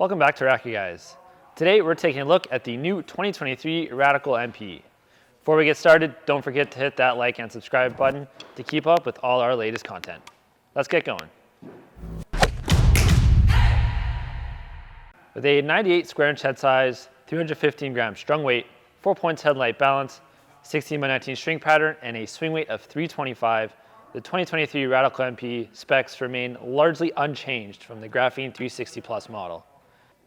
Welcome back to Racquet Guys. Today we're taking a look at the new 2023 Radical MP. Before we get started, don't forget to hit that like and subscribe button to keep up with all our latest content. Let's get going. With a 98 square inch head size, 315 grams strung weight, 4 points headlight balance, 16 by 19 string pattern, and a swing weight of 325, the 2023 Radical MP specs remain largely unchanged from the Graphene 360 Plus model.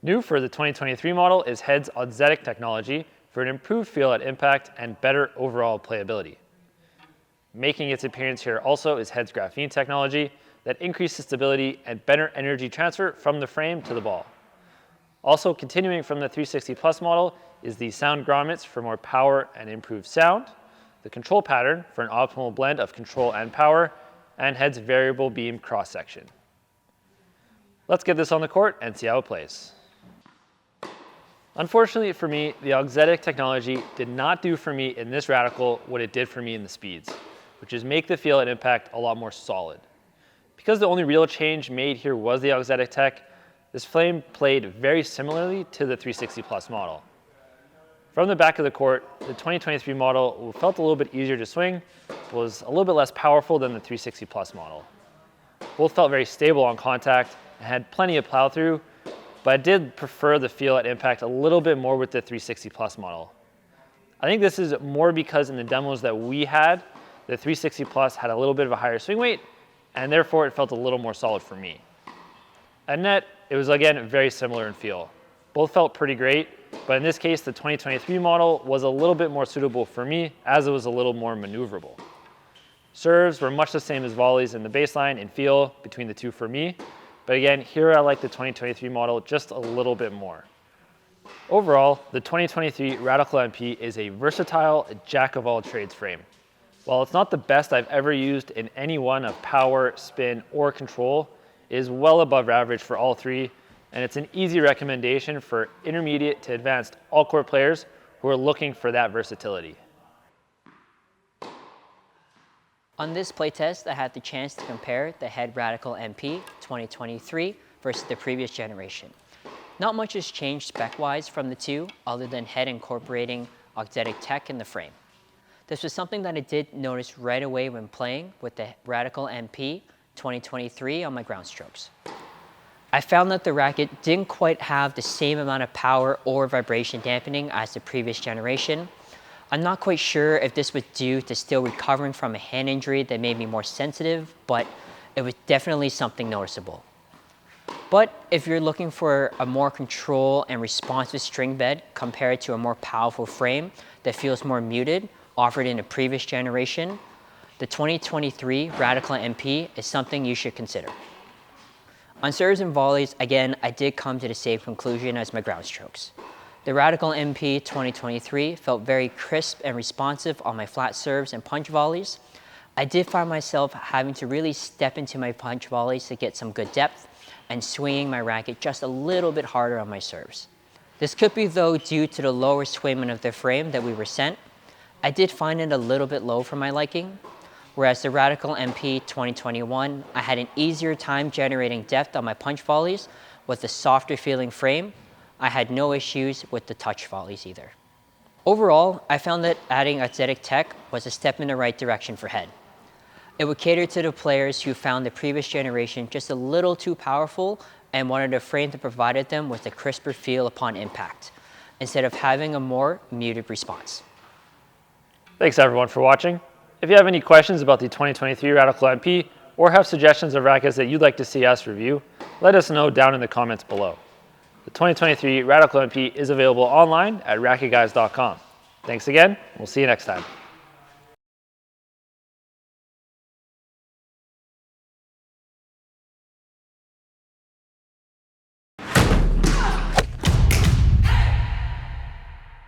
New for the 2023 model is Head's Auxetic technology for an improved feel at impact and better overall playability. Making its appearance here also is Head's Graphene technology that increases stability and better energy transfer from the frame to the ball. Also continuing from the 360 Plus model is the sound grommets for more power and improved sound, the control pattern for an optimal blend of control and power, and Head's variable beam cross section. Let's get this on the court and see how it plays. Unfortunately for me, the Auxetic technology did not do for me in this Radical what it did for me in the Speeds, which is make the feel at impact a lot more solid. Because the only real change made here was the Auxetic tech, this flame played very similarly to the 360 Plus model. From the back of the court, the 2023 model felt a little bit easier to swing, was a little bit less powerful than the 360 Plus model. Both felt very stable on contact and had plenty of plow through, but I did prefer the feel at impact a little bit more with the 360 Plus model. I think this is more because in the demos that we had, the 360 Plus had a little bit of a higher swing weight, and therefore it felt a little more solid for me. At net, it was again very similar in feel. Both felt pretty great, but in this case, the 2023 model was a little bit more suitable for me as it was a little more maneuverable. Serves were much the same as volleys in the baseline and feel between the two for me, but again, here I like the 2023 model just a little bit more. Overall, the 2023 Radical MP is a versatile jack-of-all-trades frame. While it's not the best I've ever used in any one of power, spin, or control, it is well above average for all three, and it's an easy recommendation for intermediate to advanced all-court players who are looking for that versatility. On this playtest, I had the chance to compare the Head Radical MP 2023 versus the previous generation. Not much has changed spec-wise from the two, other than Head incorporating Auxetic tech in the frame. This was something that I did notice right away when playing with the Radical MP 2023 on my ground strokes. I found that the racket didn't quite have the same amount of power or vibration dampening as the previous generation. I'm not quite sure if this was due to still recovering from a hand injury that made me more sensitive, but it was definitely something noticeable. But if you're looking for a more control and responsive string bed compared to a more powerful frame that feels more muted, offered in a previous generation, the 2023 Radical MP is something you should consider. On serves and volleys, again, I did come to the same conclusion as my ground strokes. The Radical MP 2023 felt very crisp and responsive on my flat serves and punch volleys. I did find myself having to really step into my punch volleys to get some good depth and swinging my racket just a little bit harder on my serves. This could be though due to the lower swingment of the frame that we were sent. I did find it a little bit low for my liking. Whereas the Radical MP 2021, I had an easier time generating depth on my punch volleys with a softer feeling frame. I had no issues with the touch volleys either. Overall, I found that adding Auxetic tech was a step in the right direction for Head. It would cater to the players who found the previous generation just a little too powerful and wanted a frame that provided them with a crisper feel upon impact, instead of having a more muted response. Thanks everyone for watching. If you have any questions about the 2023 Radical MP or have suggestions of rackets that you'd like to see us review, let us know down in the comments below. The 2023 Radical MP is available online at RacquetGuys.com. Thanks again, we'll see you next time.